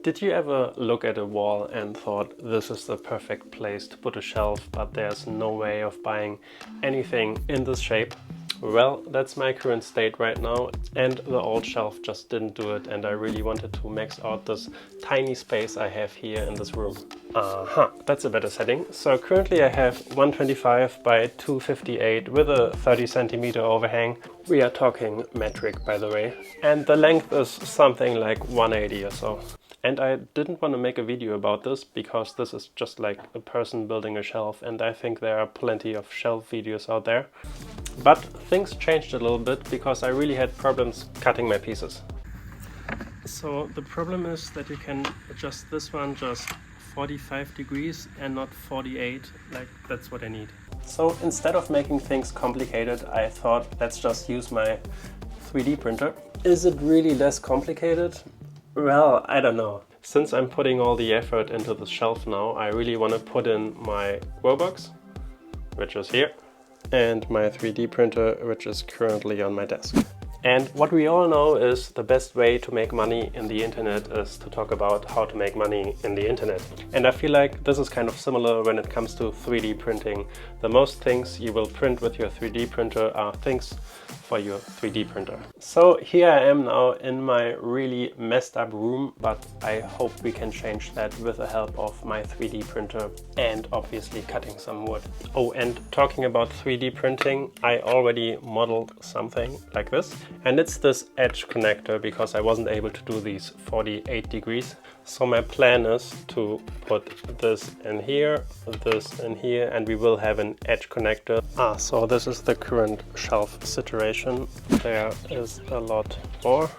Did you ever look at a wall and thought this is the perfect place to put a shelf, but there's no way of buying anything in this shape? Well, that's my current state right now, and the old shelf just didn't do it, and I really wanted to max out this tiny space I have here in this room. That's a better setting. So currently I have 125 by 258 with a 30 centimeter overhang. We are talking metric, by the way. And the length is something like 180 or so. And I didn't want to make a video about this because this is just like a person building a shelf, and I think there are plenty of shelf videos out there. But things changed a little bit because I really had problems cutting my pieces. So the problem is that you can adjust this one just 45 degrees and not 48, like that's what I need. So instead of making things complicated, I thought let's just use my 3D printer. Is it really less complicated? Well, I don't know. Since I'm putting all the effort into the shelf now, I really want to put in my grow box, which is here, and my 3D printer, which is currently on my desk. And what we all know is the best way to make money in the internet is to talk about how to make money in the internet. And I feel like this is kind of similar when it comes to 3D printing. The most things you will print with your 3D printer are things for your 3D printer. So here I am now in my really messed up room, but I hope we can change that with the help of my 3D printer and obviously cutting some wood. Oh, and talking about 3D printing, I already modeled something like this. And it's this edge connector because I wasn't able to do these 48 degrees. So my plan is to put this in here, and we will have an edge connector. So this is the current shelf situation. There is a lot more.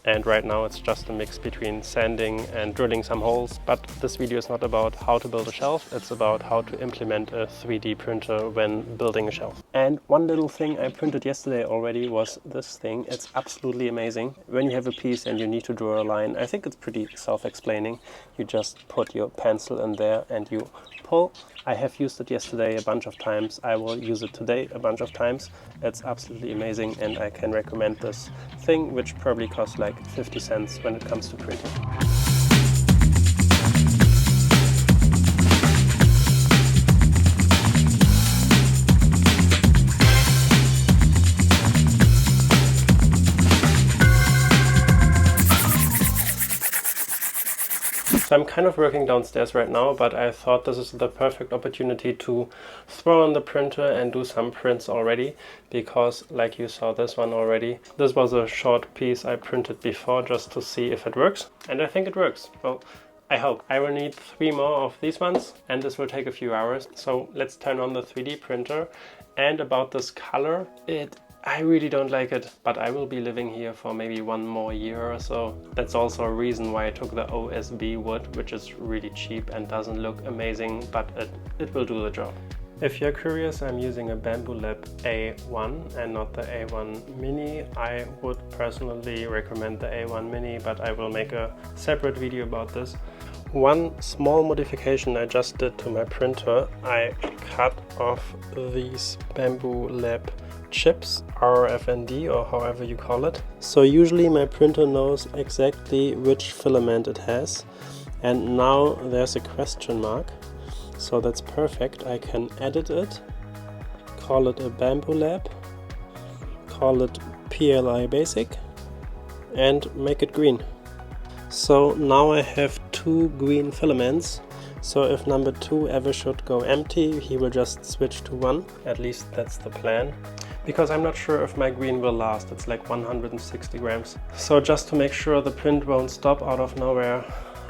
And right now it's just a mix between sanding and drilling some holes. But this video is not about how to build a shelf, it's about how to implement a 3D printer when building a shelf. And one little thing I printed yesterday already was this thing. It's absolutely amazing. When you have a piece and you need to draw a line, I think it's pretty self-explaining. You just put your pencil in there and you pull. I have used it yesterday a bunch of times. I will use it today a bunch of times. It's absolutely amazing, and I can recommend this thing, which probably costs like 50 cents when it comes to printing. So I'm kind of working downstairs right now, but I thought this is the perfect opportunity to throw on the printer and do some prints already, because like you saw this one already, this was a short piece I printed before just to see if it works, and I think it works. Well, I hope. I will need 3 more of these ones, and this will take a few hours. So let's turn on the 3D printer. And about this color, I really don't like it, but I will be living here for maybe 1 more year or so. That's also a reason why I took the OSB wood, which is really cheap and doesn't look amazing, but it will do the job. If you're curious, I'm using a Bambu Lab A1 and not the A1 Mini. I would personally recommend the A1 Mini, but I will make a separate video about this. One small modification I just did to my printer, I cut off these Bambu Lab chips, RFND or however you call it. So usually my printer knows exactly which filament it has, and now there's a question mark. So that's perfect. I can edit it, call it a Bambu Lab, call it PLI Basic, and make it green. So now I have 2 green filaments. So if number 2 ever should go empty, he will just switch to 1. At least that's the plan. Because I'm not sure if my green will last. It's like 160 grams. So just to make sure the print won't stop out of nowhere,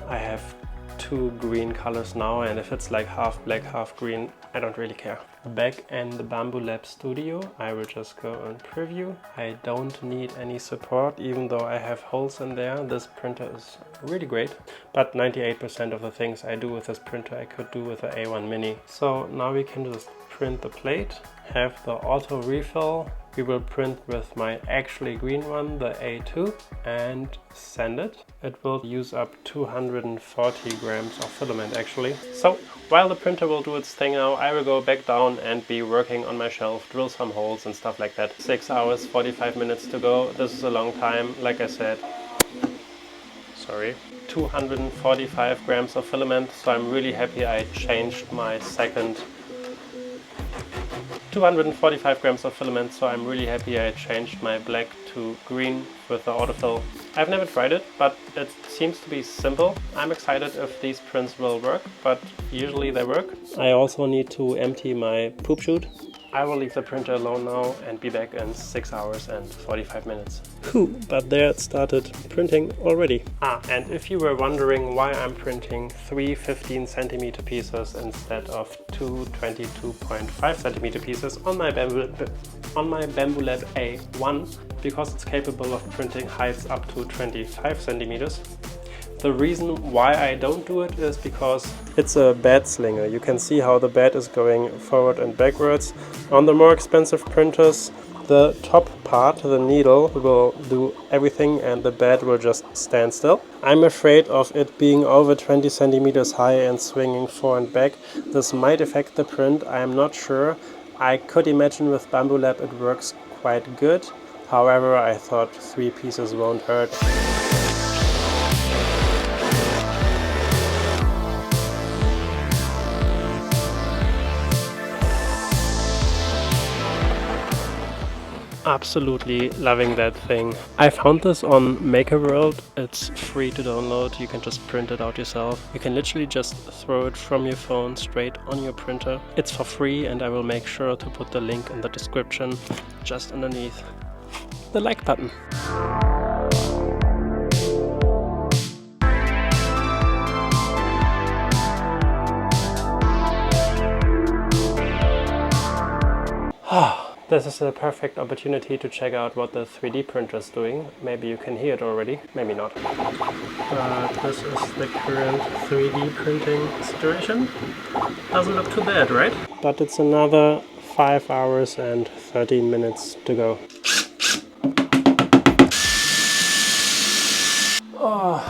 I have 2 green colors now, and if it's like half black, half green, I don't really care. Back in the Bambu Lab studio, I will just go on preview. I don't need any support, even though I have holes in there. This printer is really great, but 98% of the things I do with this printer I could do with the A1 Mini. So now we can just print the plate, have the auto refill. We will print with my actually green one, the A2, and send it. It will use up 240 grams of filament actually. So while the printer will do its thing now, I will go back down and be working on my shelf, drill some holes and stuff like that. 6 hours, 45 minutes to go. This is a long time, like I said. sorry, 245 grams of filament, so I'm really happy I changed my second 245 grams of filament, so I'm really happy I changed my black to green with the autofill. I've never tried it, but it seems to be simple. I'm excited if these prints will work, but usually they work. I also need to empty my poop chute. I will leave the printer alone now and be back in 6 hours and 45 minutes. Whew, but there it started printing already. And if you were wondering why I'm printing 3 15cm pieces instead of 2 22.5cm pieces on my Bambu Lab A1, because it's capable of printing heights up to 25 centimeters. The reason why I don't do it is because it's a bed slinger. You can see how the bed is going forward and backwards. On the more expensive printers, the top part, the needle, will do everything and the bed will just stand still. I'm afraid of it being over 20 centimeters high and swinging forward and back. This might affect the print, I'm not sure. I could imagine with Bambu Lab it works quite good. However, I thought 3 pieces won't hurt. Absolutely loving that thing. I found this on Maker World. It's free to download. You can just print it out yourself. You can literally just throw it from your phone straight on your printer. It's for free, and I will make sure to put the link in the description just underneath the like button. This is a perfect opportunity to check out what the 3D printer is doing. Maybe you can hear it already, maybe not. But this is the current 3D printing situation. Doesn't look too bad, right? But it's another 5 hours and 13 minutes to go. Oh,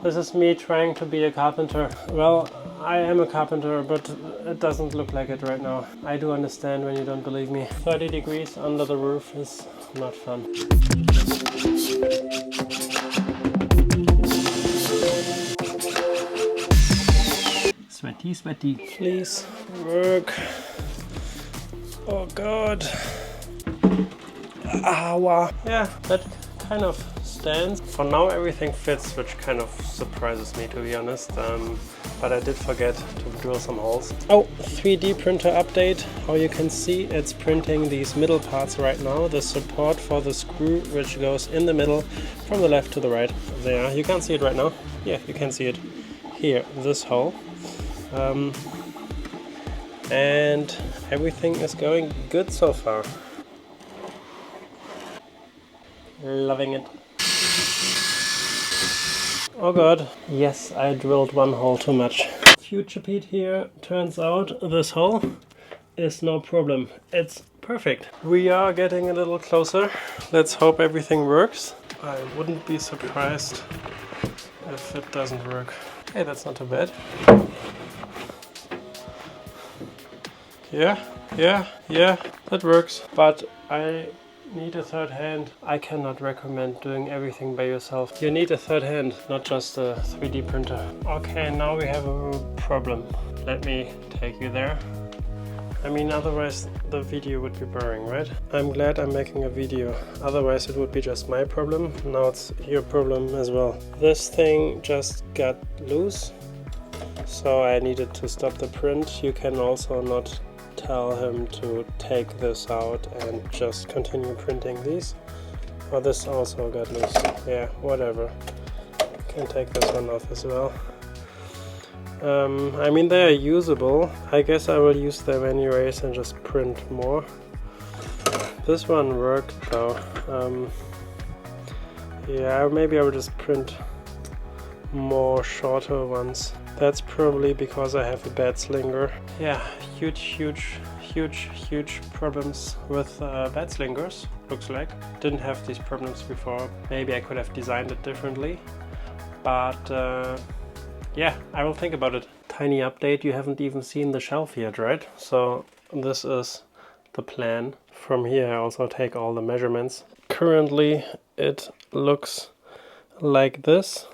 this is me trying to be a carpenter. Well, I am a carpenter, but it doesn't look like it right now. I do understand when you don't believe me. 30 degrees under the roof is not fun. Sweaty, sweaty. Please work. Oh God. Awa. Yeah, that kind of stands. For now everything fits, which kind of surprises me, to be honest. But I did forget to drill some holes. Oh, 3D printer update. How you can see, it's printing these middle parts right now. The support for the screw, which goes in the middle from the left to the right. There, you can't see it right now. Yeah, you can see it here, this hole. And everything is going good so far. Loving it. Oh God, yes, I drilled one hole too much. Future Pete here. Turns out this hole is no problem. It's perfect. We are getting a little closer. Let's hope everything works. I wouldn't be surprised if it doesn't work. Hey, that's not too bad. Yeah, that works. But I need a third hand. I cannot recommend doing everything by yourself. You need a third hand, not just a 3D printer. Okay, now we have a problem. Let me take you there. I mean, otherwise the video would be boring, right? I'm glad I'm making a video. Otherwise it would be just my problem. Now it's your problem as well. This thing just got loose, so I needed to stop the print. You can also not tell him to take this out and just continue printing these. Oh, this also got loose. Yeah, whatever. Can take this one off as well. I mean, they are usable. I guess I will use them anyways and just print more. This one worked though. Yeah, maybe I will just print more shorter ones. That's probably because I have a bed slinger. Yeah, huge problems with bed slingers, looks like. Didn't have these problems before. Maybe I could have designed it differently. But yeah, I will think about it. Tiny update, you haven't even seen the shelf yet, right? So this is the plan. From here I also take all the measurements. Currently it looks like this.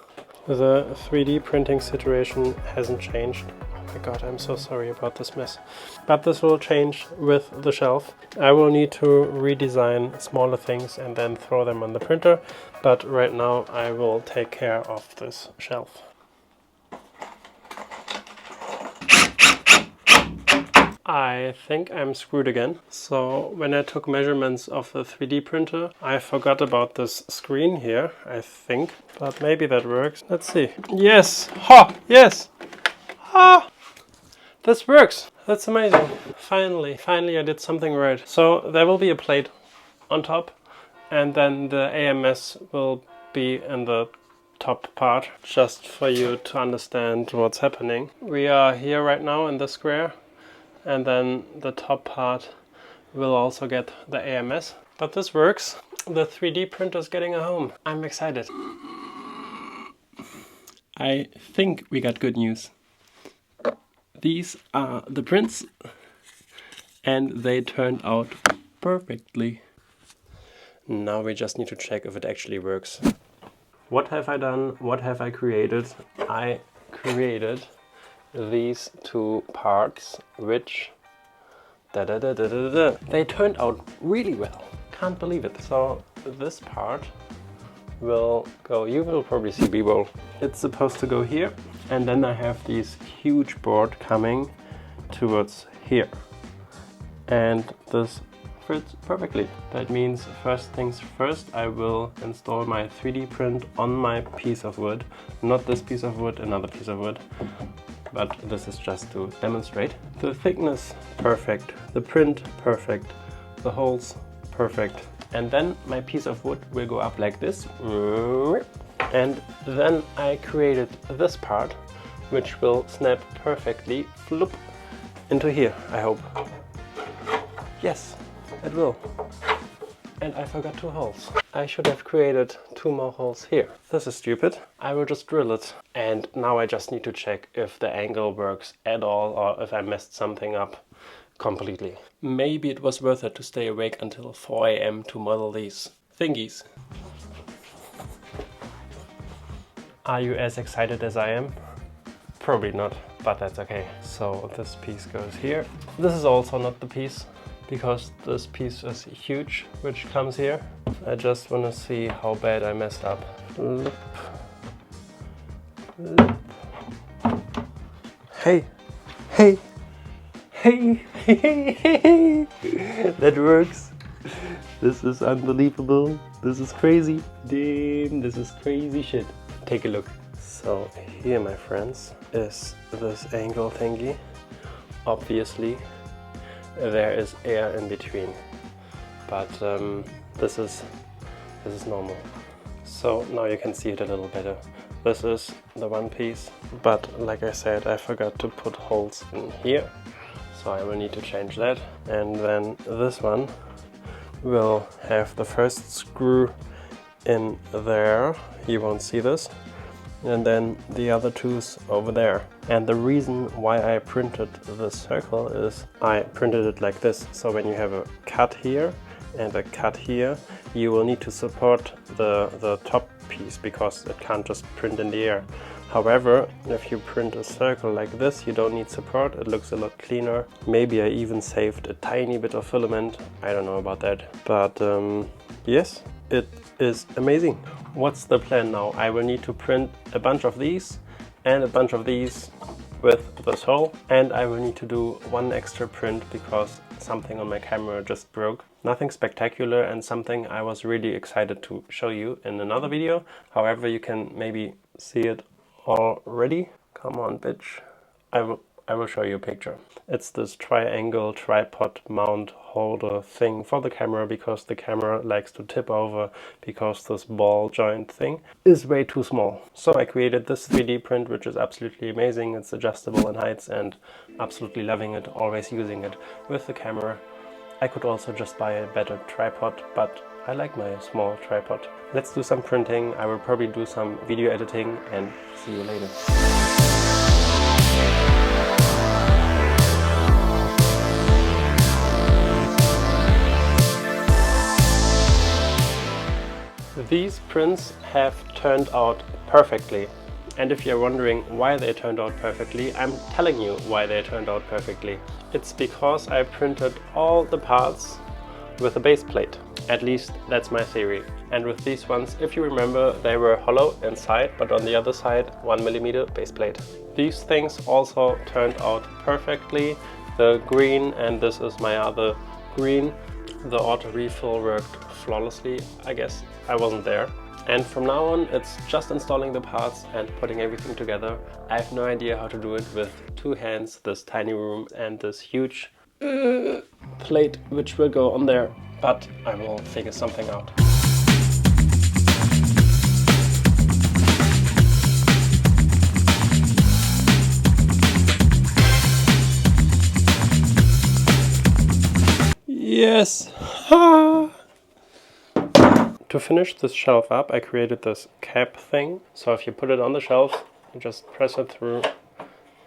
The 3D printing situation hasn't changed. Oh my god, I'm so sorry about this mess. But this will change with the shelf. I will need to redesign smaller things and then throw them on the printer. But right now I will take care of this shelf. I think I'm screwed again. So when I took measurements of the 3D printer, I forgot about this screen here, I think. But maybe that works. Let's see. Yes! Ha! Yes! Ha! This works! That's amazing. Finally I did something right. So there will be a plate on top, and then the AMS will be in the top part, just for you to understand what's happening. We are here right now in the square, and then the top part will also get the AMS. But this works. The 3D printer is getting a home. I'm excited. I think we got good news. These are the prints, and they turned out perfectly. Now we just need to check if it actually works. What have I done? What have I created? I created these two parts, which they turned out really well. Can't believe it. So this part will go, you will probably see B-roll. It's supposed to go here, and then I have this huge board coming towards here, and this fits perfectly. That means first things first, I will install my 3D print on my piece of wood. Not this piece of wood, another piece of wood. But this is just to demonstrate. The thickness, perfect. The print, perfect. The holes, perfect. And then my piece of wood will go up like this. And then I created this part, which will snap perfectly, floop, into here, I hope. Yes, it will. And I forgot 2 holes. I should have created 2 more holes here. This is stupid. I will just drill it. And now I just need to check if the angle works at all, or if I messed something up completely. Maybe it was worth it to stay awake until 4 AM to model these thingies. Are you as excited as I am? Probably not, but that's okay. So this piece goes here. This is also not the piece, because this piece is huge, which comes here. I just want to see how bad I messed up. Loop. Loop. Hey, hey, hey, hey, that works. This is unbelievable. This is crazy. Damn, this is crazy shit. Take a look. So here, my friends, is this angle thingy. Obviously, there is air in between, but this is normal. So now you can see it a little better. This is the one piece, but like I said, I forgot to put holes in here, so I will need to change that. And then this one will have the first screw in there. You won't see this. And then the other 2's over there. And the reason why I printed this circle is I printed it like this. So when you have a cut here and a cut here, you will need to support the top piece, because it can't just print in the air. However, if you print a circle like this, you don't need support. It looks a lot cleaner. Maybe I even saved a tiny bit of filament. I don't know about that. But yes, it is amazing. What's the plan now? I will need to print a bunch of these and a bunch of these with this hole, and I will need to do one extra print because something on my camera just broke. Nothing spectacular, and something I was really excited to show you in another video. However, you can maybe see it already. Come on, bitch. I will show you a picture. It's this triangle tripod mount holder thing for the camera, because the camera likes to tip over, because this ball joint thing is way too small. So I created this 3D print, which is absolutely amazing. It's adjustable in heights, and absolutely loving it, always using it with the camera. I could also just buy a better tripod, but I like my small tripod. Let's do some printing. I will probably do some video editing, and see you later. These prints have turned out perfectly. And if you're wondering why they turned out perfectly, I'm telling you why they turned out perfectly. It's because I printed all the parts with a base plate. At least that's my theory. And with these ones, if you remember, they were hollow inside, but on the other side 1mm base plate. These things also turned out perfectly. The green, and this is my other green, the auto refill worked flawlessly. I guess I wasn't there. And from now on, it's just installing the parts and putting everything together. I have no idea how to do it with 2 hands, this tiny room and this huge plate which will go on there, but I will figure something out. Yes! To finish this shelf up, I created this cap thing. So if you put it on the shelf, you just press it through,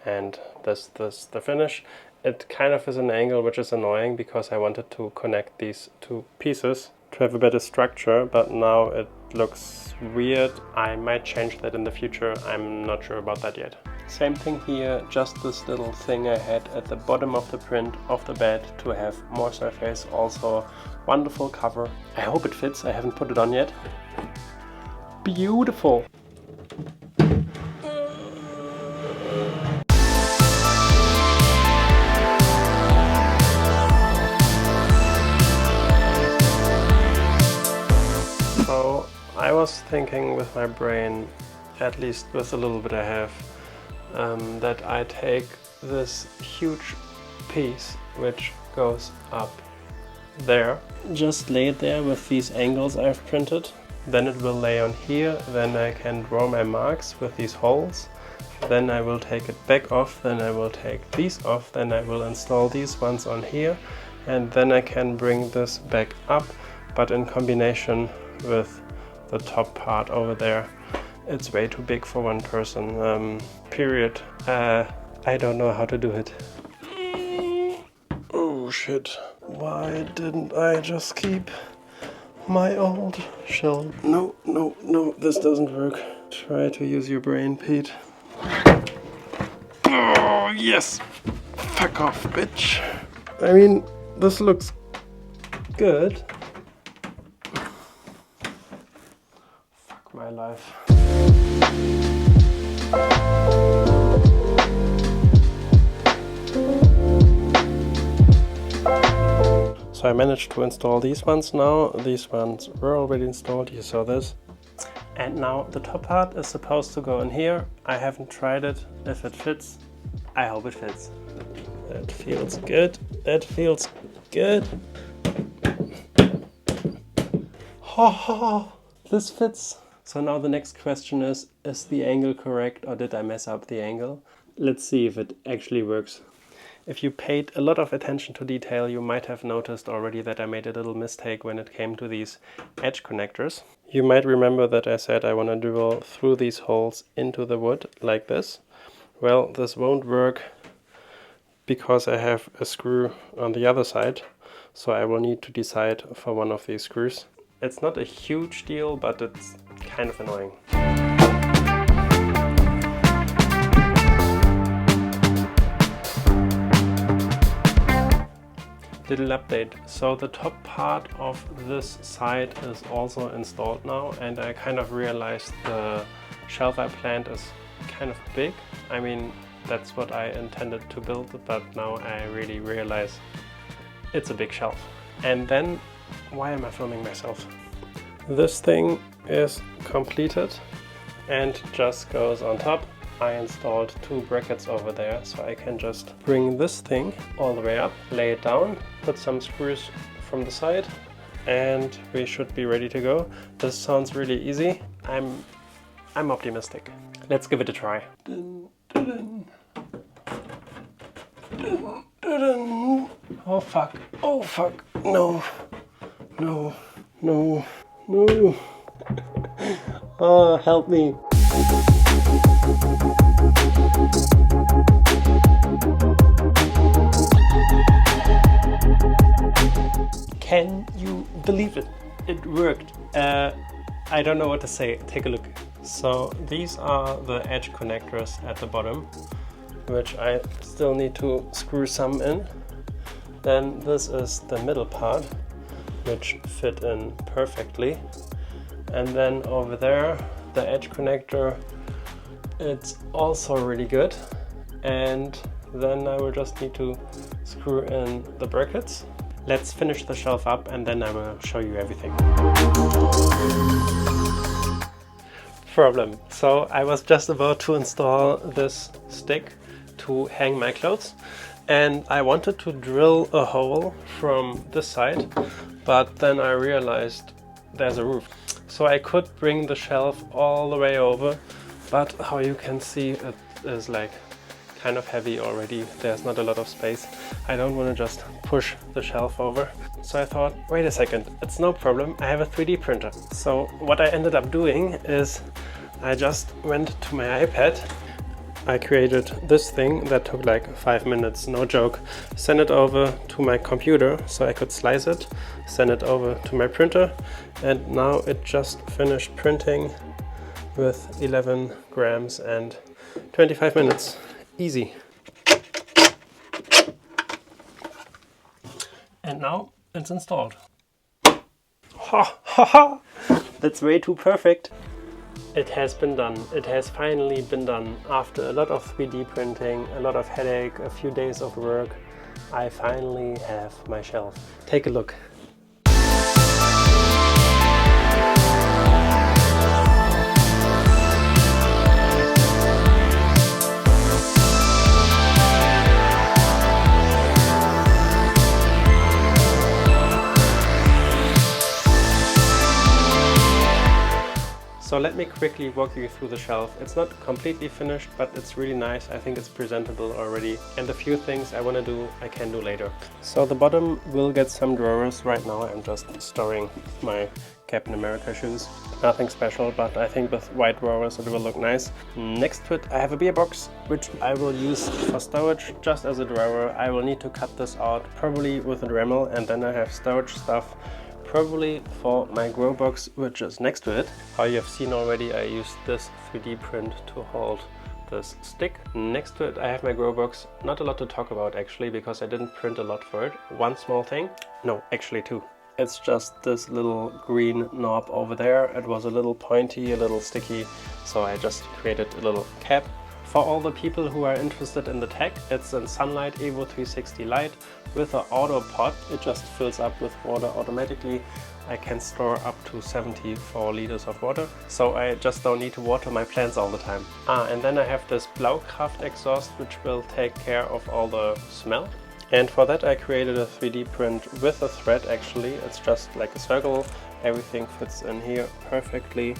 and this the finish. It kind of is an angle which is annoying because I wanted to connect these 2 pieces to have a better structure, but now it looks weird. I might change that in the future. I'm not sure about that yet. Same thing here, just this little thing I had at the bottom of the print of the bed to have more surface. Also wonderful cover. I hope it fits. I haven't put it on yet. Beautiful. So I was thinking with my brain, at least with the little bit I have, that I take this huge piece which goes up there, just lay it there with these angles I've printed. Then it will lay on here, then I can draw my marks with these holes. Then I will take it back off, then I will take these off, then I will install these ones on here, and then I can bring this back up, but in combination with the top part over there. It's way too big for one person, period. I don't know how to do it. Oh shit, why didn't I just keep my old shelf? No, no, no, this doesn't work. Try to use your brain, Pete. Oh, yes! Fuck off, bitch. I mean, this looks good. Fuck my life. So I managed to install these ones now. These ones were already installed, you saw this. And now the top part is supposed to go in here. I haven't tried it. If it fits, I hope it fits. That feels good. That feels good. Ha ha! This fits. So now the next question is the angle correct or did I mess up the angle? Let's see if it actually works. If you paid a lot of attention to detail, you might have noticed already that I made a little mistake when it came to these edge connectors. You might remember that I said I want to drill through these holes into the wood like this. Well, this won't work because I have a screw on the other side, so I will need to decide for one of these screws. It's not a huge deal, but it's kind of annoying. Little update. So the top part of this side is also installed now, and I kind of realized the shelf I planned is kind of big. I mean, that's what I intended to build, but now I really realize it's a big shelf. And then, why am I filming myself? This thing is completed and just goes on top. I installed 2 brackets over there, so I can just bring this thing all the way up, lay it down, put some screws from the side, and we should be ready to go. This sounds really easy. I'm optimistic. Let's give it a try. Oh fuck, oh fuck, no, no, no, no. Oh, help me. Can you believe it? It worked. I don't know what to say. Take a look. So these are the edge connectors at the bottom, which I still need to screw some in. Then this is the middle part, which fit in perfectly. And then over there, the edge connector, it's also really good. And then I will just need to screw in the brackets. Let's finish the shelf up and then I will show you everything. Problem. So I was just about to install this stick to hang my clothes, and I wanted to drill a hole from this side, but then I realized there's a roof. So I could bring the shelf all the way over, but how you can see, it is like kind of heavy already. There's not a lot of space. I don't want to just push the shelf over. So I thought, wait a second, it's no problem. I have a 3D printer. So what I ended up doing is I just went to my iPad. I created this thing that took like 5 minutes, no joke. Send it over to my computer so I could slice it, send it over to my printer, and now it just finished printing with 11 grams and 25 minutes. Easy. And now it's installed. Ha ha ha! That's way too perfect. It has been done. It has finally been done. After a lot of 3D printing, a lot of headache, a few days of work, I finally have my shelf. Take a look. So let me quickly walk you through the shelf. It's not completely finished, but it's really nice. I think it's presentable already. And a few things I want to do, I can do later. So the bottom will get some drawers. Right now I'm just storing my Captain America shoes. Nothing special, but I think with white drawers it will look nice. Next to it I have a beer box, which I will use for storage just as a drawer. I will need to cut this out, probably with a Dremel, and then I have storage stuff. Probably for my grow box, which is next to it. How you have seen already, I used this 3D print to hold this stick. Next to it I have my grow box. Not a lot to talk about actually, because I didn't print a lot for it. One small thing, no, actually two. It's just this little green knob over there. It was a little pointy, a little sticky, so I just created a little cap. For all the people who are interested in the tech, it's a Sunlight Evo 360 Lite with an auto pot. It just fills up with water automatically. I can store up to 74 liters of water, so I just don't need to water my plants all the time. And then I have this Blaukraft exhaust, which will take care of all the smell. And for that I created a 3D print with a thread actually. It's just like a circle. Everything fits in here perfectly.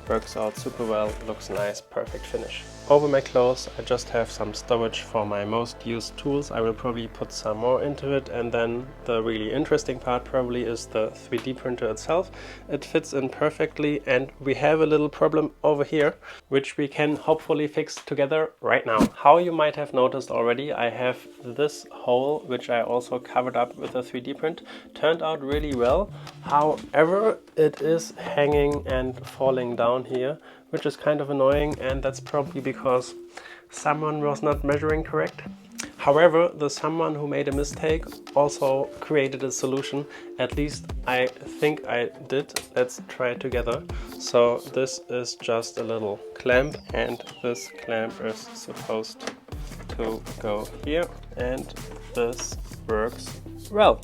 Works out super well, looks nice, perfect finish. Over my clothes I just have some storage for my most used tools. I will probably put some more into it, and then the really interesting part probably is the 3D printer itself. It fits in perfectly, and we have a little problem over here which we can hopefully fix together right now. How you might have noticed already, I have this hole which I also covered up with a 3D print. Turned out really well. However, it is hanging and falling down here, which is kind of annoying, and that's probably because someone was not measuring correct. However, the someone who made a mistake also created a solution. At least I think I did. Let's try it together. So this is just a little clamp, and this clamp is supposed to go here, and this works well.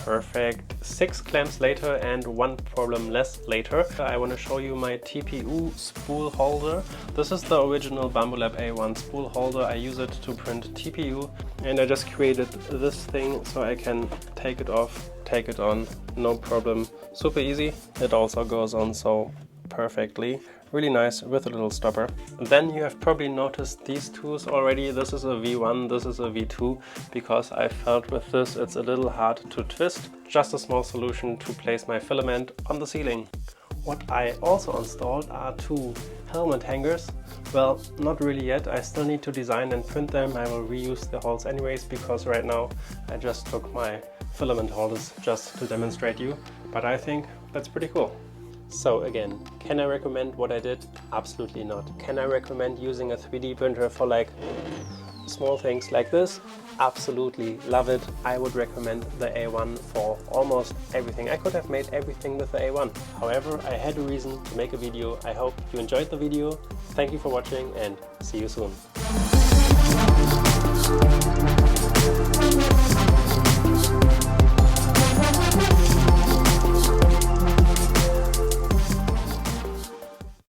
Perfect. 6 clamps later and 1 problem less later. I want to show you my TPU spool holder. This is the original Bambu Lab A1 spool holder. I use it to print TPU, and I just created this thing so I can take it off, take it on, no problem. Super easy. It also goes on so perfectly. Really nice with a little stopper. Then you have probably noticed these tools already. This is a V1, this is a V2, because I felt with this it's a little hard to twist. Just a small solution to place my filament on the ceiling. What I also installed are 2 helmet hangers. Well, not really yet. I still need to design and print them. I will reuse the holes anyways, because right now I just took my filament holders just to demonstrate you. But I think that's pretty cool. So again, can I recommend what I did? Absolutely not. Can I recommend using a 3D printer for like small things like this? Absolutely, love it. I would recommend the A1 for almost everything. I could have made everything with the A1. However, I had a reason to make a video. I hope you enjoyed the video. Thank you for watching and see you soon.